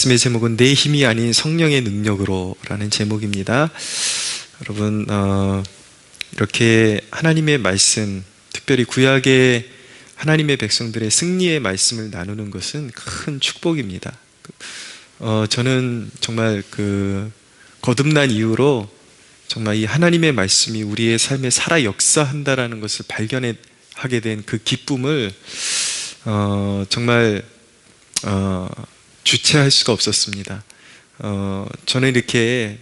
말씀의 제목은 내 힘이 아닌 성령의 능력으로 라는 제목입니다. 여러분, 이렇게 하나님의 말씀, 특별히 구약의 하나님의 백성들의 승리의 말씀을 나누는 것은 큰 축복입니다. 저는 정말 거듭난 이후로 정말 이 하나님의 말씀이 우리의 삶에 살아 역사한다라는 것을 발견하게 된 그 기쁨을 정말 주체할 수가 없었습니다. 저는 이렇게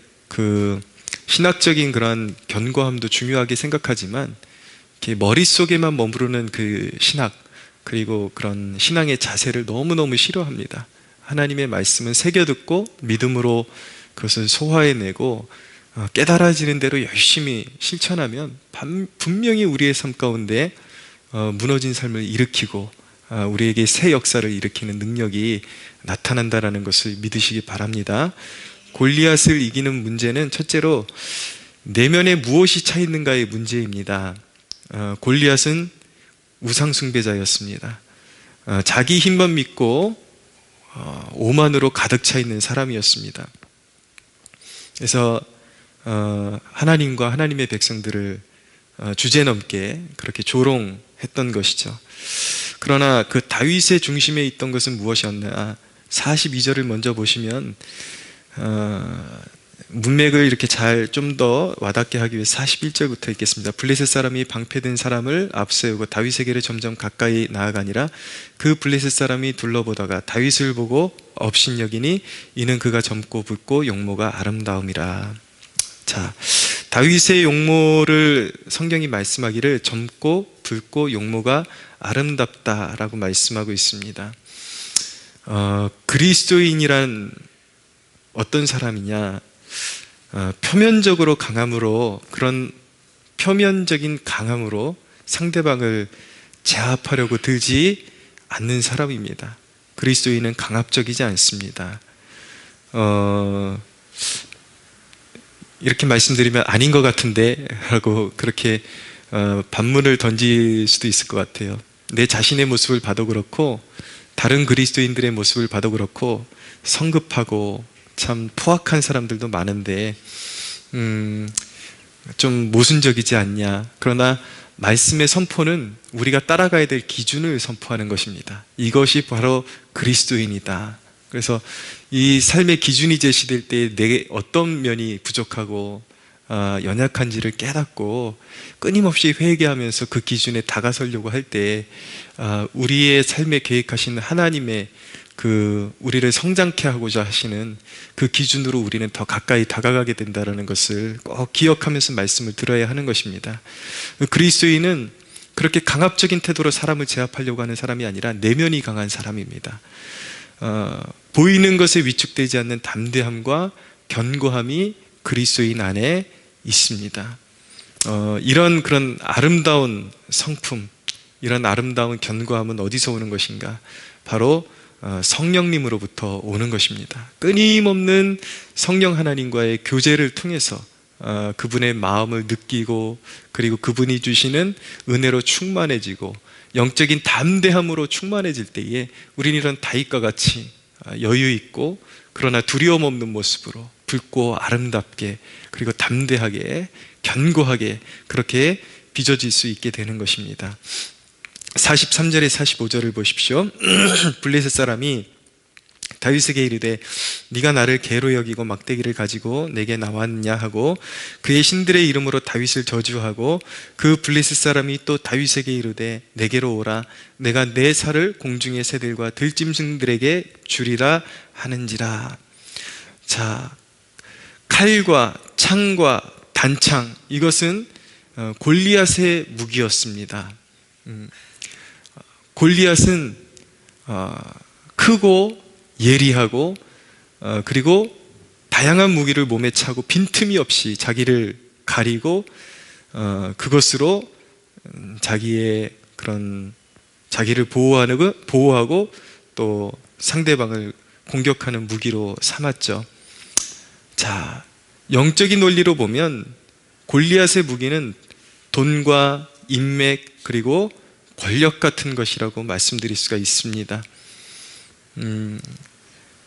신학적인 그런 견고함도 중요하게 생각하지만 이렇게 머릿속에만 머무르는 그 신학, 그리고 그런 신앙의 자세를 너무너무 싫어합니다. 하나님의 말씀은 새겨듣고 믿음으로 그것을 소화해내고 깨달아지는 대로 열심히 실천하면 분명히 우리의 삶 가운데 무너진 삶을 일으키고 우리에게 새 역사를 일으키는 능력이 나타난다는 것을 믿으시기 바랍니다. 골리앗을 이기는 문제는 첫째로 내면에 무엇이 차 있는가의 문제입니다. 골리앗은 우상숭배자였습니다. 자기 힘만 믿고 오만으로 가득 차 있는 사람이었습니다. 그래서 하나님과 하나님의 백성들을 주제넘게 그렇게 조롱했던 것이죠. 그러나 그 다윗의 중심에 있던 것은 무엇이었나? 42절을 먼저 보시면 문맥을 이렇게 좀 더 와닿게 하기 위해서 41절부터 읽겠습니다. 블레셋 사람이 방패든 사람을 앞세우고 다윗에게로 점점 가까이 나아가니라. 그 블레셋 사람이 둘러보다가 다윗을 보고 업신여기니 이는 그가 젊고 붉고 용모가 아름다움이라. 자, 다윗의 용모를 성경이 말씀하기를 젊고 붉고 용모가 아름답다라고 말씀하고 있습니다. 그리스도인이란 어떤 사람이냐? 표면적으로 강함으로, 그런 표면적인 강함으로 상대방을 제압하려고 들지 않는 사람입니다. 그리스도인은 강압적이지 않습니다. 이렇게 말씀드리면 아닌 것 같은데 라고 그렇게 반문을 던질 수도 있을 것 같아요. 내 자신의 모습을 봐도 그렇고 다른 그리스도인들의 모습을 봐도 그렇고 성급하고 참 포악한 사람들도 많은데 좀 모순적이지 않냐. 그러나 말씀의 선포는 우리가 따라가야 될 기준을 선포하는 것입니다. 이것이 바로 그리스도인이다. 그래서 이 삶의 기준이 제시될 때 내 어떤 면이 부족하고 연약한지를 깨닫고 끊임없이 회개하면서 그 기준에 다가서려고 할 때 우리의 삶에 계획하시는 하나님의 우리를 성장케 하고자 하시는 그 기준으로 우리는 더 가까이 다가가게 된다는 것을 꼭 기억하면서 말씀을 들어야 하는 것입니다. 그리스도인은 그렇게 강압적인 태도로 사람을 제압하려고 하는 사람이 아니라 내면이 강한 사람입니다. 보이는 것에 위축되지 않는 담대함과 견고함이 그리스도인 안에 있습니다. 이런 그런 아름다운 성품, 이런 아름다운 견고함은 어디서 오는 것인가? 바로 성령님으로부터 오는 것입니다. 끊임없는 성령 하나님과의 교제를 통해서 그분의 마음을 느끼고, 그리고 그분이 주시는 은혜로 충만해지고 영적인 담대함으로 충만해질 때에 우리는 이런 다윗과 같이 여유 있고 그러나 두려움 없는 모습으로 붉고 아름답게, 그리고 담대하게 견고하게 그렇게 빚어질 수 있게 되는 것입니다. 43절에 45절을 보십시오. 블레셋 사람이 다윗에게 이르되 네가 나를 개로 여기고 막대기를 가지고 내게 나왔냐 하고 그의 신들의 이름으로 다윗을 저주하고, 그 블레셋 사람이 또 다윗에게 이르되 내게로 오라. 내가 내 살을 공중의 새들과 들짐승들에게 주리라 하는지라. 자, 칼과 창과 단창, 이것은 골리앗의 무기였습니다. 골리앗은 크고 예리하고 그리고 다양한 무기를 몸에 차고 빈틈이 없이 자기를 가리고 그것으로 자기의 그런 자기를 보호하고 또 상대방을 공격하는 무기로 삼았죠. 자, 영적인 논리로 보면 골리앗의 무기는 돈과 인맥 그리고 권력 같은 것이라고 말씀드릴 수가 있습니다.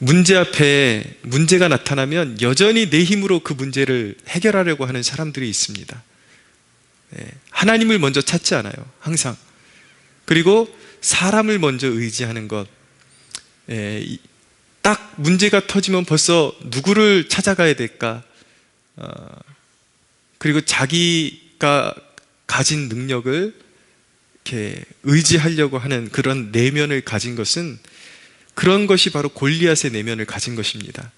문제 앞에 문제가 나타나면 여전히 내 힘으로 그 문제를 해결하려고 하는 사람들이 있습니다. 하나님을 먼저 찾지 않아요, 항상. 그리고 사람을 먼저 의지하는 것. 딱 문제가 터지면 벌써 누구를 찾아가야 될까? 그리고 자기가 가진 능력을 이렇게 의지하려고 하는 그런 내면을 가진 것은, 그런 것이 바로 골리앗의 내면을 가진 것입니다.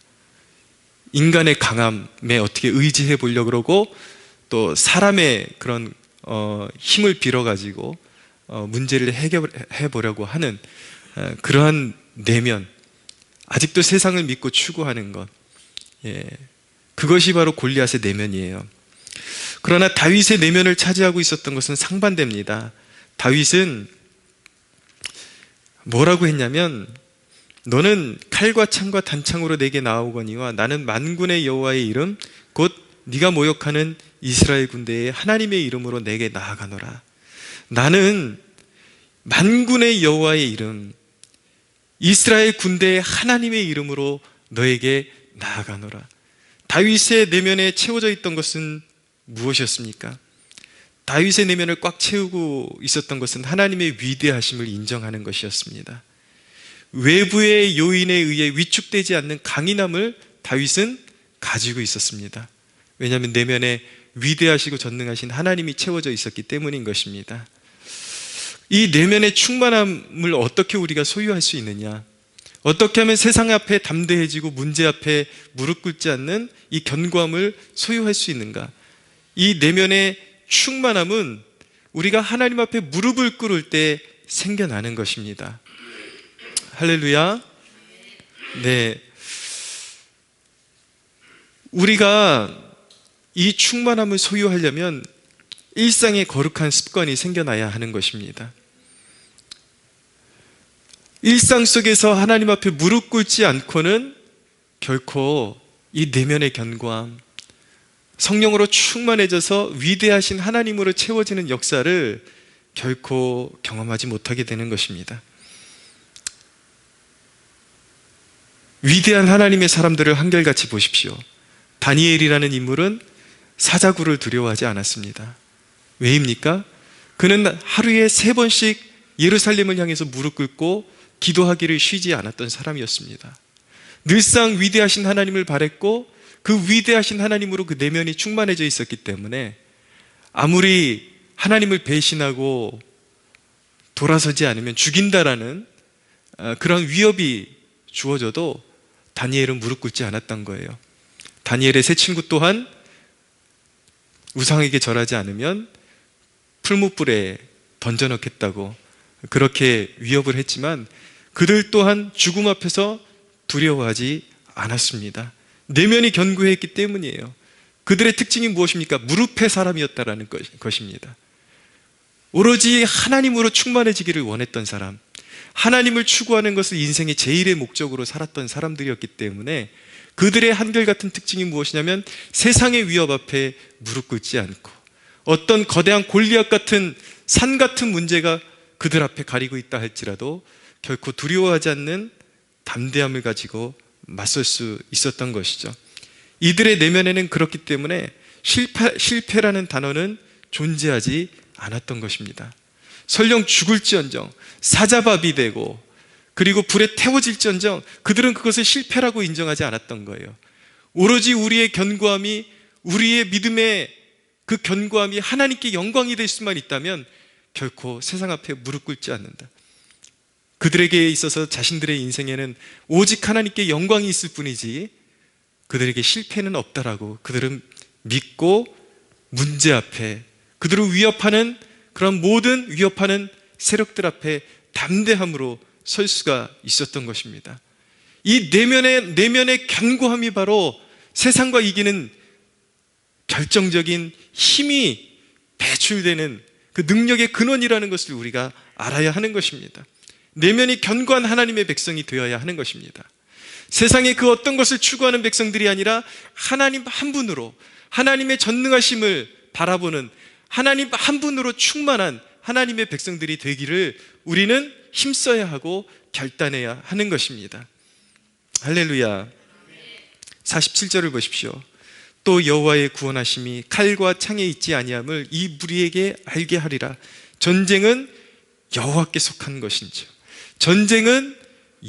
인간의 강함에 어떻게 의지해 보려고 그러고, 또 사람의 그런 힘을 빌어가지고 문제를 해결해 보려고 하는 그러한 내면, 아직도 세상을 믿고 추구하는 것, 그것이 바로 골리앗의 내면이에요. 그러나 다윗의 내면을 차지하고 있었던 것은 상반됩니다. 다윗은 뭐라고 했냐면, 너는 칼과 창과 단창으로 내게 나오거니와 나는 만군의 여호와의 이름 곧 네가 모욕하는 이스라엘 군대의 하나님의 이름으로 내게 나아가노라. 나는 만군의 여호와의 이름, 이스라엘 군대의 하나님의 이름으로 너에게 나아가노라. 다윗의 내면에 채워져 있던 것은 무엇이었습니까? 다윗의 내면을 꽉 채우고 있었던 것은 하나님의 위대하심을 인정하는 것이었습니다. 외부의 요인에 의해 위축되지 않는 강인함을 다윗은 가지고 있었습니다. 왜냐하면 내면에 위대하시고 전능하신 하나님이 채워져 있었기 때문인 것입니다. 이 내면의 충만함을 어떻게 우리가 소유할 수 있느냐? 어떻게 하면 세상 앞에 담대해지고 문제 앞에 무릎 꿇지 않는 이 견고함을 소유할 수 있는가? 이 내면의 충만함은 우리가 하나님 앞에 무릎을 꿇을 때 생겨나는 것입니다. 할렐루야. 네. 우리가 이 충만함을 소유하려면 일상의 거룩한 습관이 생겨나야 하는 것입니다. 일상 속에서 하나님 앞에 무릎 꿇지 않고는 결코 이 내면의 견고함, 성령으로 충만해져서 위대하신 하나님으로 채워지는 역사를 결코 경험하지 못하게 되는 것입니다. 위대한 하나님의 사람들을 한결같이 보십시오. 다니엘이라는 인물은 사자굴을 두려워하지 않았습니다. 왜입니까? 그는 하루에 3번씩 예루살렘을 향해서 무릎 꿇고 기도하기를 쉬지 않았던 사람이었습니다. 늘상 위대하신 하나님을 바랬고 그 위대하신 하나님으로 그 내면이 충만해져 있었기 때문에 아무리 하나님을 배신하고 돌아서지 않으면 죽인다라는 그런 위협이 주어져도 다니엘은 무릎 꿇지 않았던 거예요. 다니엘의 세 친구 또한 우상에게 절하지 않으면 풀무불에 던져넣겠다고 그렇게 위협을 했지만 그들 또한 죽음 앞에서 두려워하지 않았습니다. 내면이 견고했기 때문이에요. 그들의 특징이 무엇입니까? 무릎의 사람이었다라는 것입니다. 오로지 하나님으로 충만해지기를 원했던 사람, 하나님을 추구하는 것을 인생의 제일의 목적으로 살았던 사람들이었기 때문에 그들의 한결같은 특징이 무엇이냐면 세상의 위협 앞에 무릎 꿇지 않고 어떤 거대한 골리앗 같은 산 같은 문제가 그들 앞에 가리고 있다 할지라도 결코 두려워하지 않는 담대함을 가지고 맞설 수 있었던 것이죠. 이들의 내면에는 그렇기 때문에 실패라는 단어는 존재하지 않았던 것입니다. 설령 죽을지언정 사자밥이 되고 그리고 불에 태워질지언정 그들은 그것을 실패라고 인정하지 않았던 거예요. 오로지 우리의 견고함이, 우리의 믿음의 그 견고함이 하나님께 영광이 될 수만 있다면 결코 세상 앞에 무릎 꿇지 않는다. 그들에게 있어서 자신들의 인생에는 오직 하나님께 영광이 있을 뿐이지 그들에게 실패는 없다라고 그들은 믿고 문제 앞에 그들을 위협하는 그런 모든 위협하는 세력들 앞에 담대함으로 설 수가 있었던 것입니다. 이 내면의 견고함이 바로 세상과 이기는 결정적인 힘이 배출되는 그 능력의 근원이라는 것을 우리가 알아야 하는 것입니다. 내면이 견고한 하나님의 백성이 되어야 하는 것입니다. 세상의 그 어떤 것을 추구하는 백성들이 아니라 하나님 한 분으로 하나님의 전능하심을 바라보는 하나님 한 분으로 충만한 하나님의 백성들이 되기를 우리는 힘써야 하고 결단해야 하는 것입니다. 할렐루야. 47절을 보십시오. 또 여호와의 구원하심이 칼과 창에 있지 아니함을 이 무리에게 알게 하리라. 전쟁은 여호와께 속한 것인지요. 전쟁은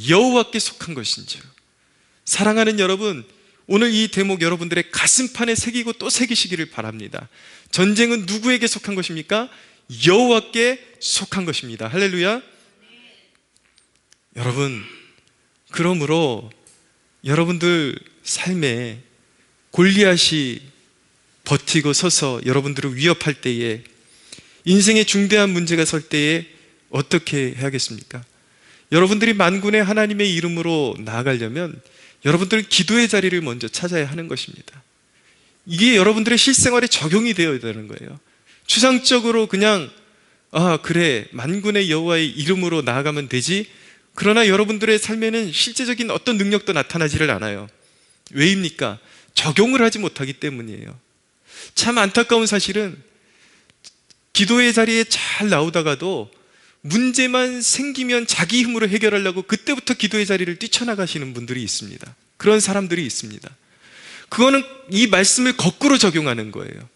여호와께 속한 것인지요. 사랑하는 여러분, 오늘 이 대목 여러분들의 가슴판에 새기고 또 새기시기를 바랍니다. 전쟁은 누구에게 속한 것입니까? 여호와께 속한 것입니다. 할렐루야. 여러분, 그러므로 여러분들 삶에 골리앗이 버티고 서서 여러분들을 위협할 때에, 인생의 중대한 문제가 설 때에 어떻게 해야겠습니까? 여러분들이 만군의 하나님의 이름으로 나아가려면 여러분들은 기도의 자리를 먼저 찾아야 하는 것입니다. 이게 여러분들의 실생활에 적용이 되어야 되는 거예요. 추상적으로 그냥 그래, 만군의 여호와의 이름으로 나아가면 되지, 그러나 여러분들의 삶에는 실제적인 어떤 능력도 나타나지를 않아요. 왜입니까? 적용을 하지 못하기 때문이에요. 참 안타까운 사실은 기도의 자리에 잘 나오다가도 문제만 생기면 자기 힘으로 해결하려고 그때부터 기도의 자리를 뛰쳐나가시는 분들이 있습니다. 그런 사람들이 있습니다. 그거는 이 말씀을 거꾸로 적용하는 거예요.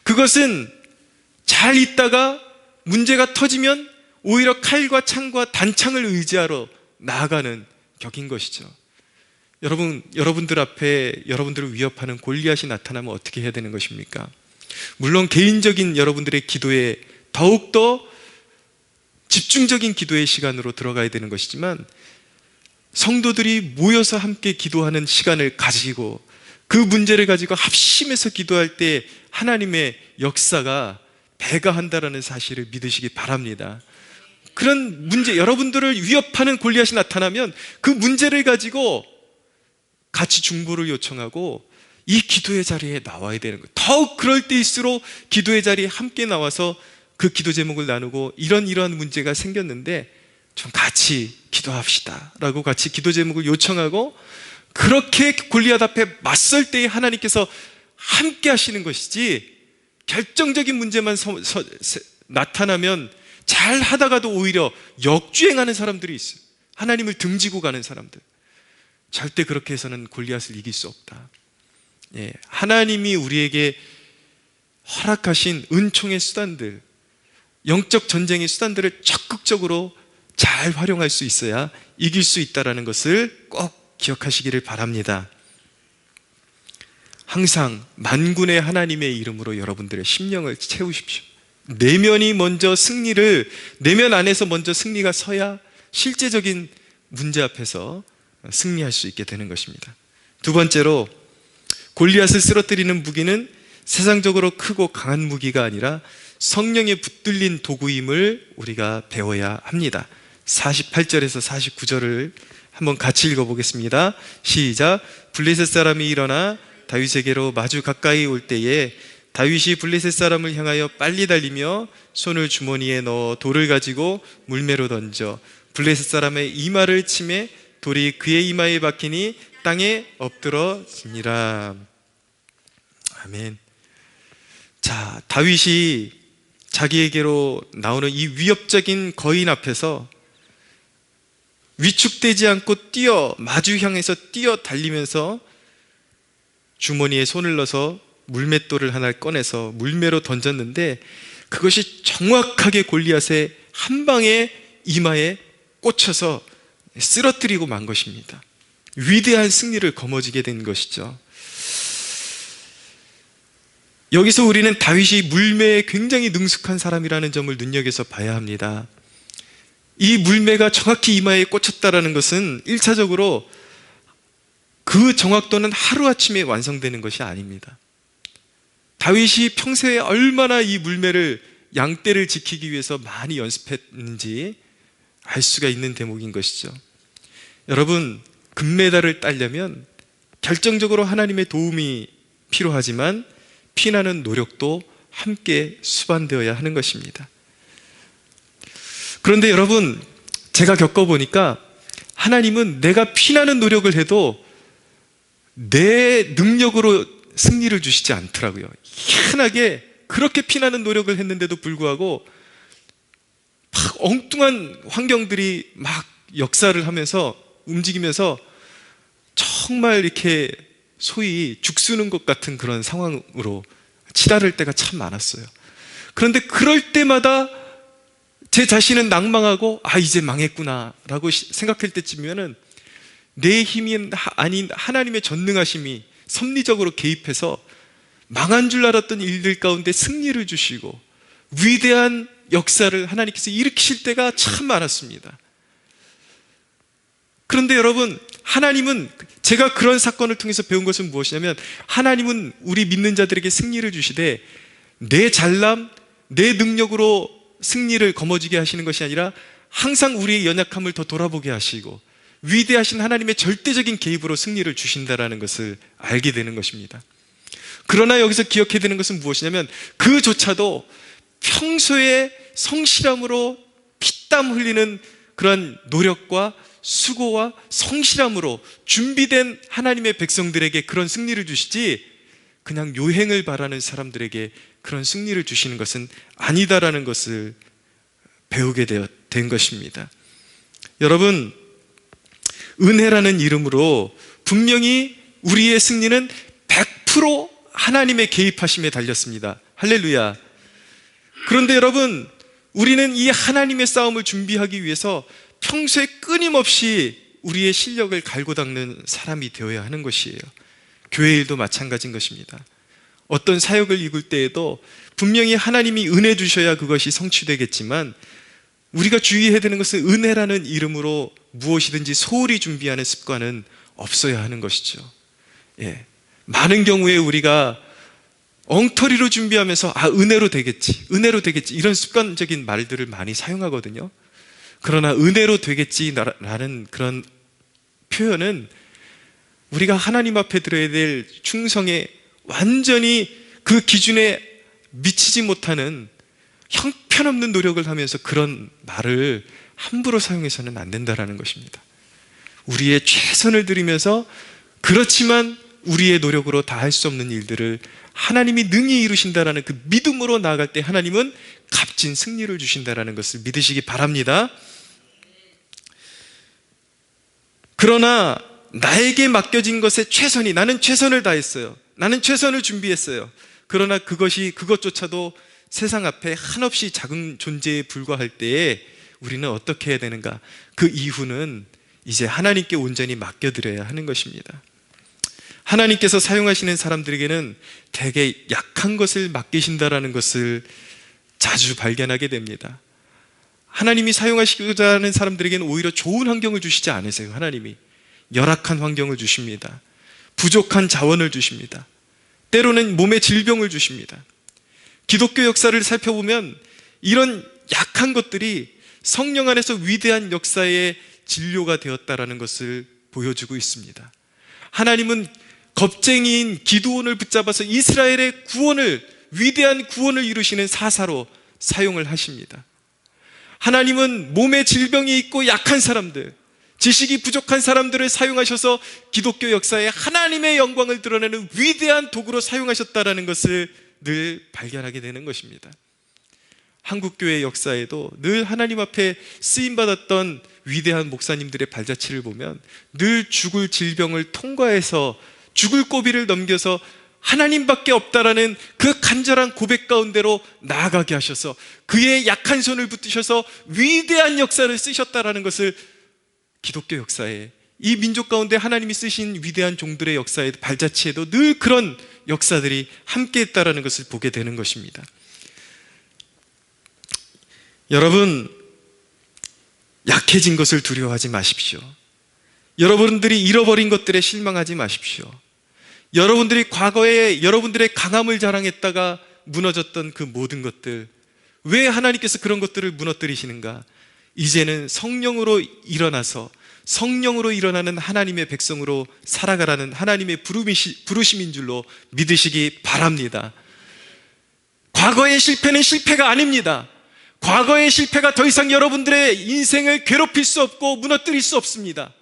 그것은 잘 있다가 문제가 터지면 오히려 칼과 창과 단창을 의지하러 나아가는 격인 것이죠. 여러분들 앞에 여러분들을 위협하는 골리앗이 나타나면 어떻게 해야 되는 것입니까? 물론 개인적인 여러분들의 기도에 더욱더 집중적인 기도의 시간으로 들어가야 되는 것이지만, 성도들이 모여서 함께 기도하는 시간을 가지고 그 문제를 가지고 합심해서 기도할 때 하나님의 역사가 배가한다라는 사실을 믿으시기 바랍니다. 그런 문제, 여러분들을 위협하는 골리앗이 나타나면 그 문제를 가지고 같이 중보를 요청하고 이 기도의 자리에 나와야 되는 거예요. 더욱 그럴 때일수록 기도의 자리에 함께 나와서 그 기도 제목을 나누고 이러한 문제가 생겼는데 좀 같이 기도합시다 라고 같이 기도 제목을 요청하고, 그렇게 골리앗 앞에 맞설 때에 하나님께서 함께 하시는 것이지, 결정적인 문제만 나타나면 잘 하다가도 오히려 역주행하는 사람들이 있어요. 하나님을 등지고 가는 사람들. 절대 그렇게 해서는 골리앗을 이길 수 없다. 하나님이 우리에게 허락하신 은총의 수단들, 영적 전쟁의 수단들을 적극적으로 잘 활용할 수 있어야 이길 수 있다는 것을 꼭 기억하시기를 바랍니다. 항상 만군의 하나님의 이름으로 여러분들의 심령을 채우십시오. 내면 안에서 먼저 승리가 서야 실제적인 문제 앞에서 승리할 수 있게 되는 것입니다. 두 번째로, 골리앗을 쓰러뜨리는 무기는 세상적으로 크고 강한 무기가 아니라 성령에 붙들린 도구임을 우리가 배워야 합니다. 48절에서 49절을 한번 같이 읽어보겠습니다. 시작. 블레셋 사람이 일어나 다윗에게로 마주 가까이 올 때에 다윗이 블레셋 사람을 향하여 빨리 달리며 손을 주머니에 넣어 돌을 가지고 물매로 던져 블레셋 사람의 이마를 치매 돌이 그의 이마에 박히니 땅에 엎드러지니라. 아멘. 자, 다윗이 자기에게로 나오는 이 위협적인 거인 앞에서 위축되지 않고 마주 향해서 뛰어 달리면서 주머니에 손을 넣어서 물맷돌을 하나를 꺼내서 물매로 던졌는데, 그것이 정확하게 골리앗의 한 방에 이마에 꽂혀서 쓰러뜨리고 만 것입니다. 위대한 승리를 거머쥐게 된 것이죠. 여기서 우리는 다윗이 물매에 굉장히 능숙한 사람이라는 점을 눈여겨서 봐야 합니다. 이 물매가 정확히 이마에 꽂혔다는 것은 1차적으로 그 정확도는 하루아침에 완성되는 것이 아닙니다. 다윗이 평소에 얼마나 이 물매를, 양떼를 지키기 위해서 많이 연습했는지 알 수가 있는 대목인 것이죠. 여러분, 금메달을 따려면 결정적으로 하나님의 도움이 필요하지만 피나는 노력도 함께 수반되어야 하는 것입니다. 그런데 여러분, 제가 겪어보니까 하나님은 내가 피나는 노력을 해도 내 능력으로 승리를 주시지 않더라고요. 희한하게 그렇게 피나는 노력을 했는데도 불구하고 막 엉뚱한 환경들이 막 역사를 하면서 움직이면서 정말 이렇게 소위 죽쓰는 것 같은 그런 상황으로 치달을 때가 참 많았어요. 그런데 그럴 때마다 제 자신은 낭망하고 이제 망했구나 라고 생각할 때쯤이면은 내 힘이 아닌 하나님의 전능하심이 섭리적으로 개입해서 망한 줄 알았던 일들 가운데 승리를 주시고 위대한 역사를 하나님께서 일으키실 때가 참 많았습니다. 그런데 여러분, 하나님은, 제가 그런 사건을 통해서 배운 것은 무엇이냐면, 하나님은 우리 믿는 자들에게 승리를 주시되 내 잘남, 내 능력으로 승리를 거머쥐게 하시는 것이 아니라 항상 우리의 연약함을 더 돌아보게 하시고 위대하신 하나님의 절대적인 개입으로 승리를 주신다는 것을 알게 되는 것입니다. 그러나 여기서 기억해야 되는 것은 무엇이냐면, 그조차도 평소에 성실함으로 피땀 흘리는 그런 노력과 수고와 성실함으로 준비된 하나님의 백성들에게 그런 승리를 주시지, 그냥 요행을 바라는 사람들에게 그런 승리를 주시는 것은 아니다라는 것을 배우게 된 것입니다. 여러분, 은혜라는 이름으로 분명히 우리의 승리는 100% 하나님의 개입하심에 달렸습니다. 할렐루야. 그런데 여러분, 우리는 이 하나님의 싸움을 준비하기 위해서 평소에 끊임없이 우리의 실력을 갈고 닦는 사람이 되어야 하는 것이에요. 교회 일도 마찬가지인 것입니다. 어떤 사역을 이룰 때에도 분명히 하나님이 은혜 주셔야 그것이 성취되겠지만, 우리가 주의해야 되는 것은 은혜라는 이름으로 무엇이든지 소홀히 준비하는 습관은 없어야 하는 것이죠. 많은 경우에 우리가 엉터리로 준비하면서 은혜로 되겠지, 은혜로 되겠지, 이런 습관적인 말들을 많이 사용하거든요. 그러나 은혜로 되겠지라는 그런 표현은 우리가 하나님 앞에 드려야 될 충성에 완전히 그 기준에 미치지 못하는 형편없는 노력을 하면서 그런 말을 함부로 사용해서는 안 된다는 것입니다. 우리의 최선을 들이면서, 그렇지만 우리의 노력으로 다 할 수 없는 일들을 하나님이 능히 이루신다라는 그 믿음으로 나아갈 때 하나님은 값진 승리를 주신다라는 것을 믿으시기 바랍니다. 그러나 나에게 맡겨진 것에 최선이, 나는 최선을 다했어요. 나는 최선을 준비했어요. 그러나 그것조차도 세상 앞에 한없이 작은 존재에 불과할 때에 우리는 어떻게 해야 되는가? 그 이후는 이제 하나님께 온전히 맡겨드려야 하는 것입니다. 하나님께서 사용하시는 사람들에게는 되게 약한 것을 맡기신다라는 것을 자주 발견하게 됩니다. 하나님이 사용하시고자 하는 사람들에게는 오히려 좋은 환경을 주시지 않으세요. 하나님이 열악한 환경을 주십니다. 부족한 자원을 주십니다. 때로는 몸에 질병을 주십니다. 기독교 역사를 살펴보면 이런 약한 것들이 성령 안에서 위대한 역사의 진료가 되었다라는 것을 보여주고 있습니다. 하나님은 겁쟁이인 기드온을 붙잡아서 이스라엘의 구원을, 위대한 구원을 이루시는 사사로 사용을 하십니다. 하나님은 몸에 질병이 있고 약한 사람들, 지식이 부족한 사람들을 사용하셔서 기독교 역사에 하나님의 영광을 드러내는 위대한 도구로 사용하셨다라는 것을 늘 발견하게 되는 것입니다. 한국교회 역사에도 늘 하나님 앞에 쓰임받았던 위대한 목사님들의 발자취를 보면 늘 죽을 질병을 통과해서 죽을 고비를 넘겨서 하나님밖에 없다라는 그 간절한 고백 가운데로 나아가게 하셔서 그의 약한 손을 붙드셔서 위대한 역사를 쓰셨다라는 것을 기독교 역사에, 이 민족 가운데 하나님이 쓰신 위대한 종들의 역사의 발자취에도 늘 그런 역사들이 함께 했다라는 것을 보게 되는 것입니다. 여러분, 약해진 것을 두려워하지 마십시오. 여러분들이 잃어버린 것들에 실망하지 마십시오. 여러분들이 과거에 여러분들의 강함을 자랑했다가 무너졌던 그 모든 것들, 왜 하나님께서 그런 것들을 무너뜨리시는가? 이제는 성령으로 일어나서 성령으로 일어나는 하나님의 백성으로 살아가라는 하나님의 부르심인 줄로 믿으시기 바랍니다. 과거의 실패는 실패가 아닙니다. 과거의 실패가 더 이상 여러분들의 인생을 괴롭힐 수 없고 무너뜨릴 수 없습니다.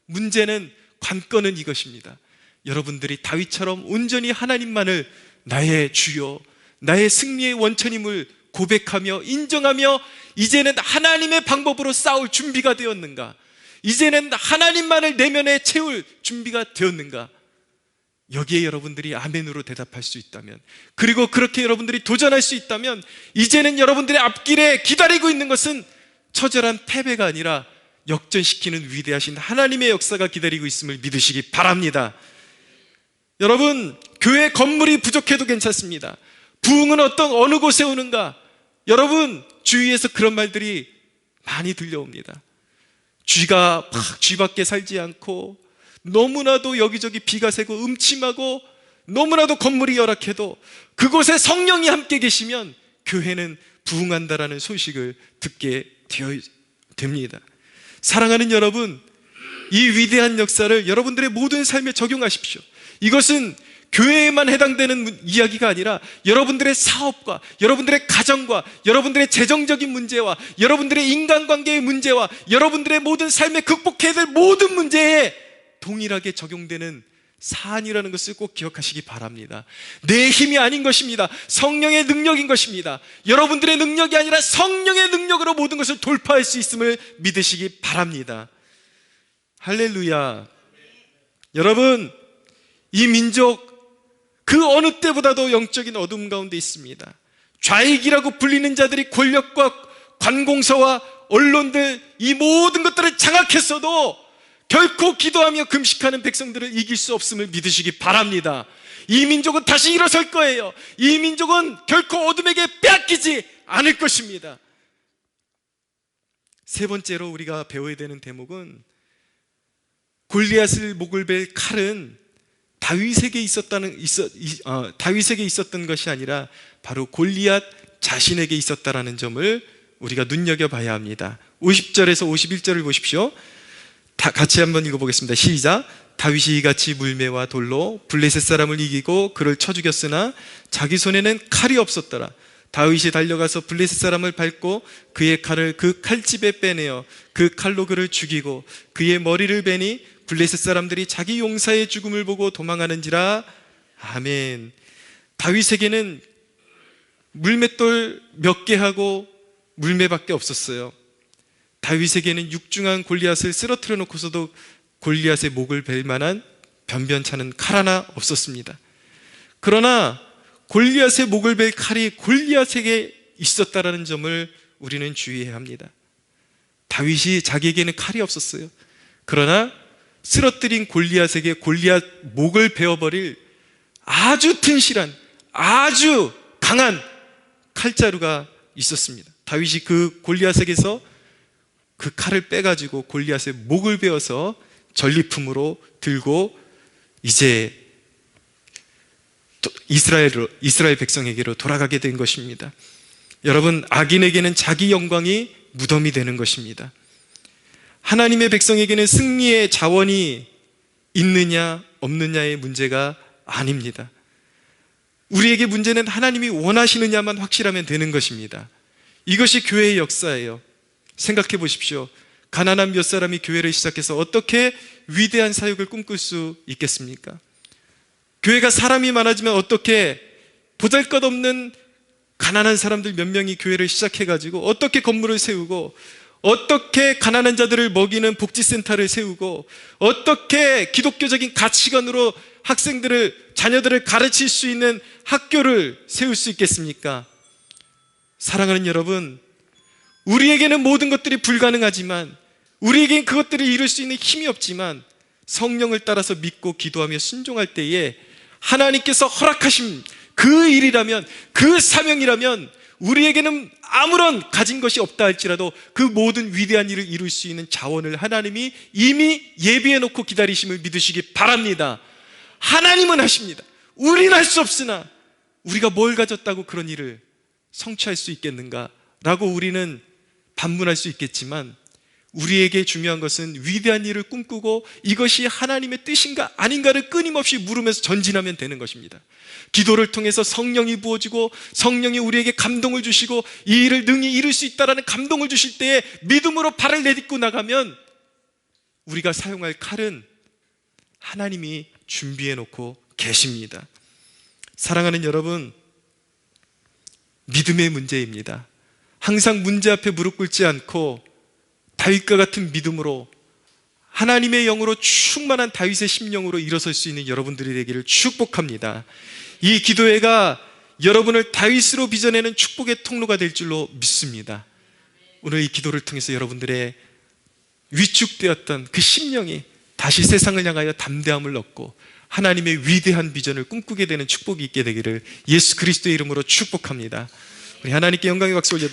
문제는, 관건은 이것입니다. 여러분들이 다윗처럼 온전히 하나님만을 나의 주요, 나의 승리의 원천임을 고백하며 인정하며 이제는 하나님의 방법으로 싸울 준비가 되었는가? 이제는 하나님만을 내면에 채울 준비가 되었는가? 여기에 여러분들이 아멘으로 대답할 수 있다면, 그리고 그렇게 여러분들이 도전할 수 있다면, 이제는 여러분들의 앞길에 기다리고 있는 것은 처절한 패배가 아니라 역전시키는 위대하신 하나님의 역사가 기다리고 있음을 믿으시기 바랍니다. 여러분, 교회 건물이 부족해도 괜찮습니다. 부흥은 어느 곳에 오는가? 여러분, 주위에서 그런 말들이 많이 들려옵니다. 쥐밖에 살지 않고, 너무나도 여기저기 비가 새고 음침하고, 너무나도 건물이 열악해도 그곳에 성령이 함께 계시면 교회는 부흥한다라는 소식을 듣게 됩니다. 사랑하는 여러분, 이 위대한 역사를 여러분들의 모든 삶에 적용하십시오. 이것은 교회에만 해당되는 이야기가 아니라 여러분들의 사업과 여러분들의 가정과 여러분들의 재정적인 문제와 여러분들의 인간관계의 문제와 여러분들의 모든 삶에 극복해야 될 모든 문제에 동일하게 적용되는 사안이라는 것을 꼭 기억하시기 바랍니다. 내 힘이 아닌 것입니다. 성령의 능력인 것입니다. 여러분들의 능력이 아니라 성령의 능력으로 모든 것을 돌파할 수 있음을 믿으시기 바랍니다. 할렐루야. 여러분, 이 민족 그 어느 때보다도 영적인 어둠 가운데 있습니다. 좌익이라고 불리는 자들이 권력과 관공서와 언론들, 이 모든 것들을 장악했어도 결코 기도하며 금식하는 백성들을 이길 수 없음을 믿으시기 바랍니다. 이 민족은 다시 일어설 거예요. 이 민족은 결코 어둠에게 빼앗기지 않을 것입니다. 세 번째로 우리가 배워야 되는 대목은, 골리앗을 목을 벨 칼은 다윗에게 있었던 것이 아니라 바로 골리앗 자신에게 있었다라는 점을 우리가 눈여겨봐야 합니다. 50절에서 51절을 보십시오. 같이 한번 읽어보겠습니다. 시작. 다윗이 이같이 물매와 돌로 블레셋 사람을 이기고 그를 쳐 죽였으나 자기 손에는 칼이 없었더라. 다윗이 달려가서 블레셋 사람을 밟고 그의 칼을 그 칼집에 빼내어 그 칼로 그를 죽이고 그의 머리를 베니 블레셋 사람들이 자기 용사의 죽음을 보고 도망하는지라. 아멘. 다윗에게는 물맷돌 몇 개 하고 물매밖에 없었어요. 다윗에게는 육중한 골리앗을 쓰러뜨려 놓고서도 골리앗의 목을 벨 만한 변변찮은 칼 하나 없었습니다. 그러나 골리앗의 목을 벨 칼이 골리앗에게 있었다라는 점을 우리는 주의해야 합니다. 다윗이 자기에게는 칼이 없었어요. 그러나 쓰러뜨린 골리앗에게 골리앗 목을 베어버릴 아주 튼실한, 아주 강한 칼자루가 있었습니다. 다윗이 그 골리앗에게서 그 칼을 빼가지고 골리앗의 목을 베어서 전리품으로 들고 이제 이스라엘 백성에게로 돌아가게 된 것입니다. 여러분, 악인에게는 자기 영광이 무덤이 되는 것입니다. 하나님의 백성에게는 승리의 자원이 있느냐 없느냐의 문제가 아닙니다. 우리에게 문제는 하나님이 원하시느냐만 확실하면 되는 것입니다. 이것이 교회의 역사예요. 생각해 보십시오. 가난한 몇 사람이 교회를 시작해서 어떻게 위대한 사역을 꿈꿀 수 있겠습니까? 교회가 사람이 많아지면 어떻게 보잘것없는 가난한 사람들 몇 명이 교회를 시작해가지고 어떻게 건물을 세우고, 어떻게 가난한 자들을 먹이는 복지센터를 세우고, 어떻게 기독교적인 가치관으로 자녀들을 가르칠 수 있는 학교를 세울 수 있겠습니까? 사랑하는 여러분, 우리에게는 모든 것들이 불가능하지만, 우리에게는 그것들을 이룰 수 있는 힘이 없지만, 성령을 따라서 믿고 기도하며 순종할 때에 하나님께서 허락하신 그 일이라면, 그 사명이라면 우리에게는 아무런 가진 것이 없다 할지라도 그 모든 위대한 일을 이룰 수 있는 자원을 하나님이 이미 예비해 놓고 기다리심을 믿으시기 바랍니다. 하나님은 하십니다. 우리는 할 수 없으나 우리가 뭘 가졌다고 그런 일을 성취할 수 있겠는가 라고 우리는 반문할 수 있겠지만, 우리에게 중요한 것은 위대한 일을 꿈꾸고 이것이 하나님의 뜻인가 아닌가를 끊임없이 물으면서 전진하면 되는 것입니다. 기도를 통해서 성령이 부어지고 성령이 우리에게 감동을 주시고 이 일을 능히 이룰 수 있다는 감동을 주실 때에 믿음으로 발을 내딛고 나가면 우리가 사용할 칼은 하나님이 준비해 놓고 계십니다. 사랑하는 여러분, 믿음의 문제입니다. 항상 문제 앞에 무릎 꿇지 않고 다윗과 같은 믿음으로 하나님의 영으로 충만한 다윗의 심령으로 일어설 수 있는 여러분들이 되기를 축복합니다. 이 기도회가 여러분을 다윗으로 빚어내는 축복의 통로가 될 줄로 믿습니다. 오늘 이 기도를 통해서 여러분들의 위축되었던 그 심령이 다시 세상을 향하여 담대함을 얻고 하나님의 위대한 비전을 꿈꾸게 되는 축복이 있게 되기를 예수 그리스도의 이름으로 축복합니다. 우리 하나님께 영광의 박수 올려드립니다.